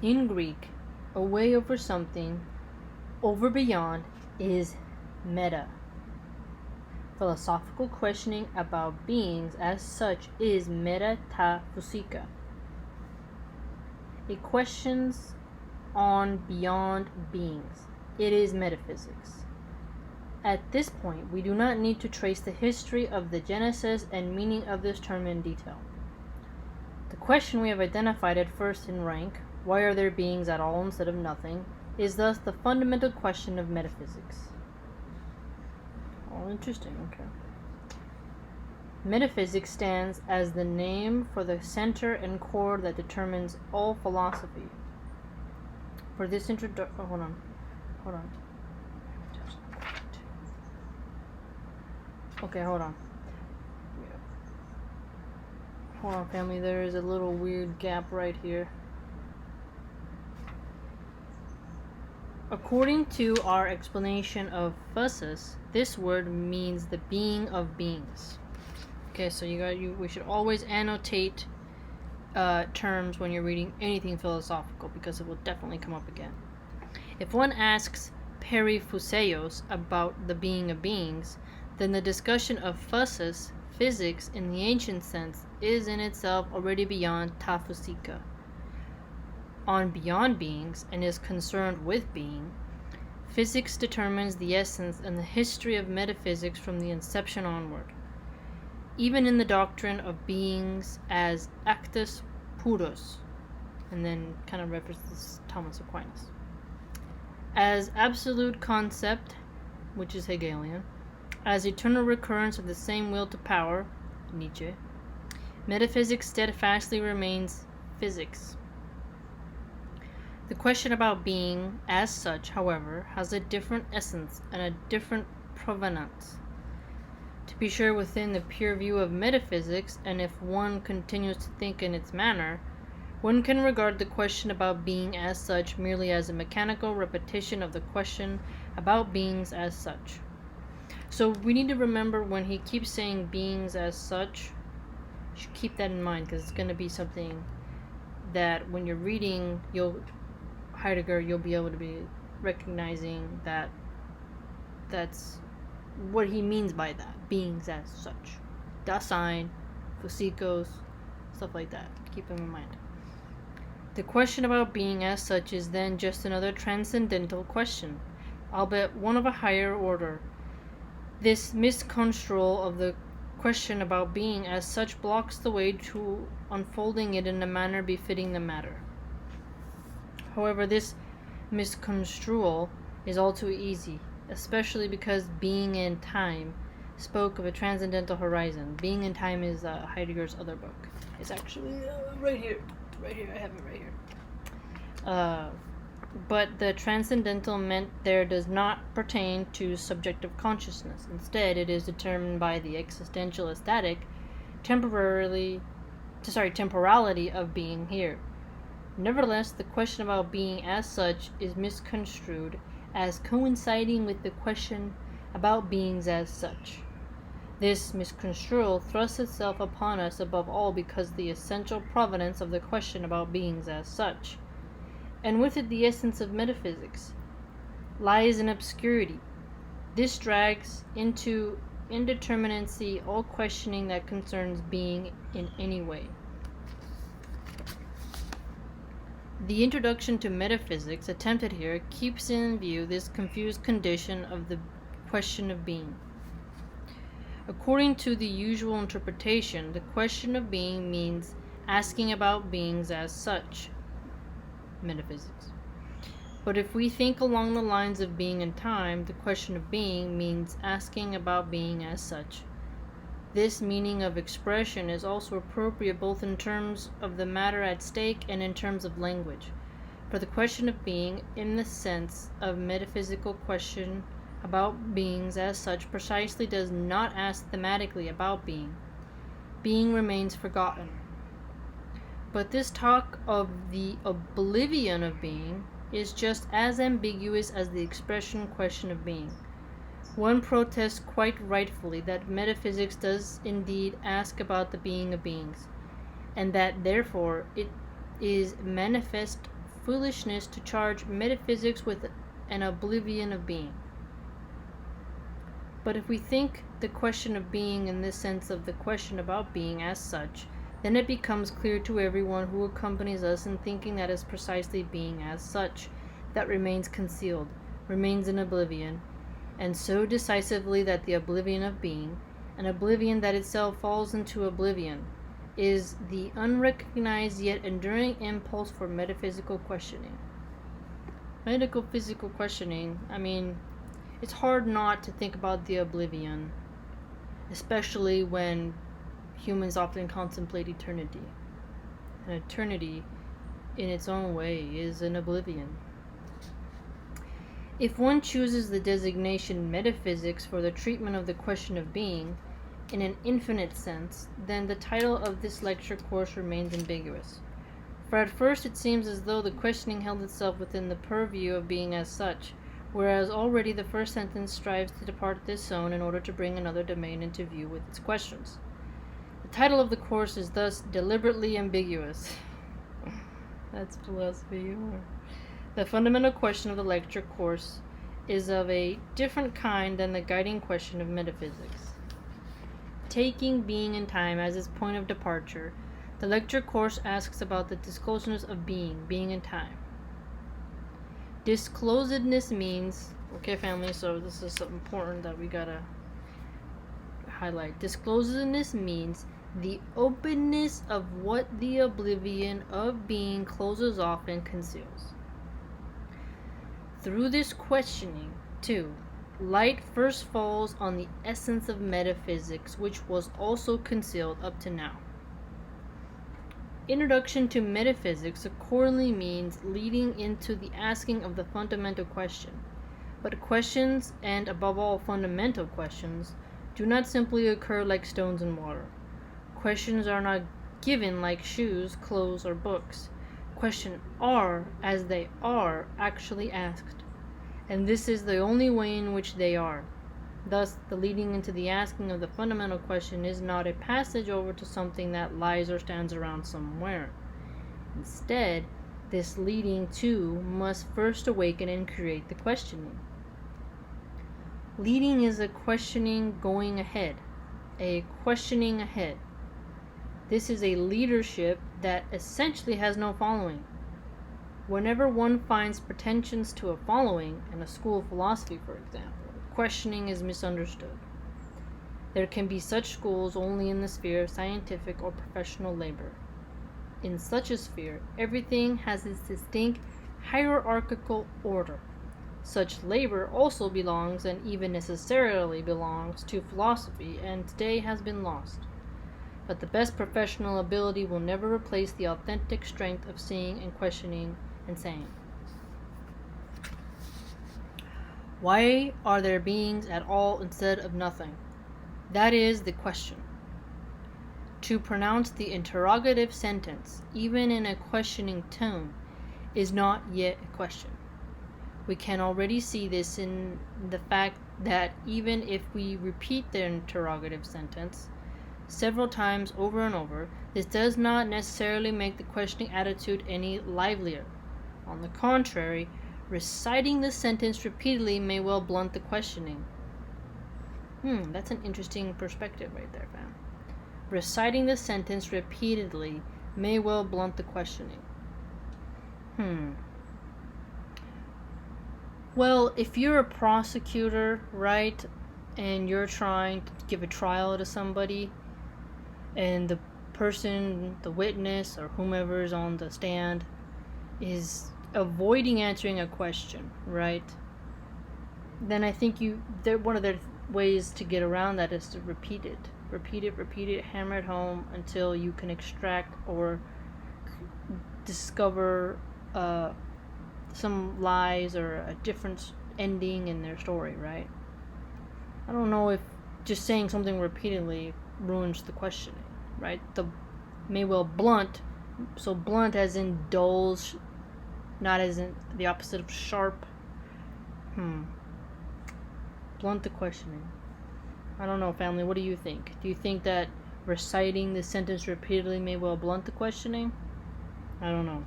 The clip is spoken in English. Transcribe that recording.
In Greek, away over something, over beyond, is meta. Philosophical questioning about beings as such is metaphysics. It questions on beyond beings. It is metaphysics. At this point, we do not need to trace the history of the genesis and meaning of this term in detail. The question we have identified at first in rank, why are there beings at all instead of nothing, is thus the fundamental question of metaphysics. Oh, interesting, okay. Metaphysics stands as the name for the center and core that determines all philosophy. For this introduction, hold on. Okay, hold on. Hold on, family, there is a little weird gap right here. According to our explanation of physis, this word means the being of beings. Okay, so we should always annotate terms when you're reading anything philosophical, because it will definitely come up again. If one asks periphyseos about the being of beings, then the discussion of physis, physics in the ancient sense, is in itself already beyond ta physika. On beyond beings, and is concerned with being, physics determines the essence and the history of metaphysics from the inception onward. Even in the doctrine of beings as actus purus, and then kind of references Thomas Aquinas, as absolute concept, which is Hegelian, as eternal recurrence of the same will to power, Nietzsche, metaphysics steadfastly remains physics. The question about being, as such, however, has a different essence and a different provenance. To be sure, within the pure view of metaphysics, and if one continues to think in its manner, one can regard the question about being as such merely as a mechanical repetition of the question about beings as such. So we need to remember when he keeps saying beings as such, you should keep that in mind, because it's going to be something that when you're reading Heidegger, you'll be able to be recognizing that that's what he means by that, beings as such. Dasein, physikos, stuff like that. Keep them in mind. The question about being as such is then just another transcendental question, albeit one of a higher order. This misconstrual of the question about being as such blocks the way to unfolding it in a manner befitting the matter. However, this misconstrual is all too easy, especially because Being in Time spoke of a transcendental horizon. Being in Time is Heidegger's other book. It's actually right here. I have it right here. But the transcendental meant there does not pertain to subjective consciousness. Instead, it is determined by the existential aesthetic temporality of being here. Nevertheless, the question about being as such is misconstrued as coinciding with the question about beings as such. This misconstrual thrusts itself upon us above all because the essential provenance of the question about beings as such, and with it the essence of metaphysics, lies in obscurity. This drags into indeterminacy all questioning that concerns being in any way. The introduction to metaphysics attempted here keeps in view this confused condition of the question of being. According to the usual interpretation, the question of being means asking about beings as such, metaphysics. But if we think along the lines of being in time, the question of being means asking about being as such. This meaning of expression is also appropriate both in terms of the matter at stake and in terms of language. For the question of being, in the sense of metaphysical question about beings as such, precisely does not ask thematically about being. Being remains forgotten. But this talk of the oblivion of being is just as ambiguous as the expression question of being. One protests quite rightfully that metaphysics does indeed ask about the being of beings, and that therefore it is manifest foolishness to charge metaphysics with an oblivion of being. But if we think the question of being in this sense of the question about being as such, then it becomes clear to everyone who accompanies us in thinking that is precisely being as such that remains concealed, remains in oblivion, and so decisively that the oblivion of being, an oblivion that itself falls into oblivion, is the unrecognized yet enduring impulse for metaphysical questioning. Metaphysical questioning, I mean, it's hard not to think about the oblivion, especially when humans often contemplate eternity. And eternity, in its own way, is an oblivion. If one chooses the designation metaphysics for the treatment of the question of being, in an infinite sense, then the title of this lecture course remains ambiguous. For at first it seems as though the questioning held itself within the purview of being as such, whereas already the first sentence strives to depart this zone in order to bring another domain into view with its questions. The title of the course is thus deliberately ambiguous. That's philosophy humor. The fundamental question of the lecture course is of a different kind than the guiding question of metaphysics. Taking being and time as its point of departure, the lecture course asks about the disclosedness of being and time. Disclosedness means, okay family, so this is something important that we gotta highlight. Disclosedness means the openness of what the oblivion of being closes off and conceals. Through this questioning, too, light first falls on the essence of metaphysics, which was also concealed up to now. Introduction to metaphysics accordingly means leading into the asking of the fundamental question. But questions, and above all fundamental questions, do not simply occur like stones in water. Questions are not given like shoes, clothes, or books. Questions are, as they are, actually asked. And this is the only way in which they are. Thus, the leading into the asking of the fundamental question is not a passage over to something that lies or stands around somewhere. Instead, this leading to must first awaken and create the questioning. Leading is a questioning going ahead, a questioning ahead. This is a leadership that essentially has no following. Whenever one finds pretensions to a following, in a school of philosophy for example, questioning is misunderstood. There can be such schools only in the sphere of scientific or professional labor. In such a sphere, everything has its distinct hierarchical order. Such labor also belongs, and even necessarily belongs, to philosophy, and today has been lost. But the best professional ability will never replace the authentic strength of seeing and questioning and saying. Why are there beings at all instead of nothing? That is the question. To pronounce the interrogative sentence, even in a questioning tone, is not yet a question. We can already see this in the fact that even if we repeat the interrogative sentence several times over and over, this does not necessarily make the questioning attitude any livelier. On the contrary, reciting the sentence repeatedly may well blunt the questioning. That's an interesting perspective right there, fam. Reciting the sentence repeatedly may well blunt the questioning. Well, if you're a prosecutor, right, and you're trying to give a trial to somebody, and the person, the witness, or whomever is on the stand is avoiding answering a question, right? Then I think one of the ways to get around that is to repeat it, hammer it home until you can extract or discover some lies or a different ending in their story, right? I don't know if just saying something repeatedly ruins the questioning, right? The may well blunt, so blunt as in dull, not as in the opposite of sharp. Blunt the questioning. I don't know, family, what do you think? Do you think that reciting the sentence repeatedly may well blunt the questioning? I don't know.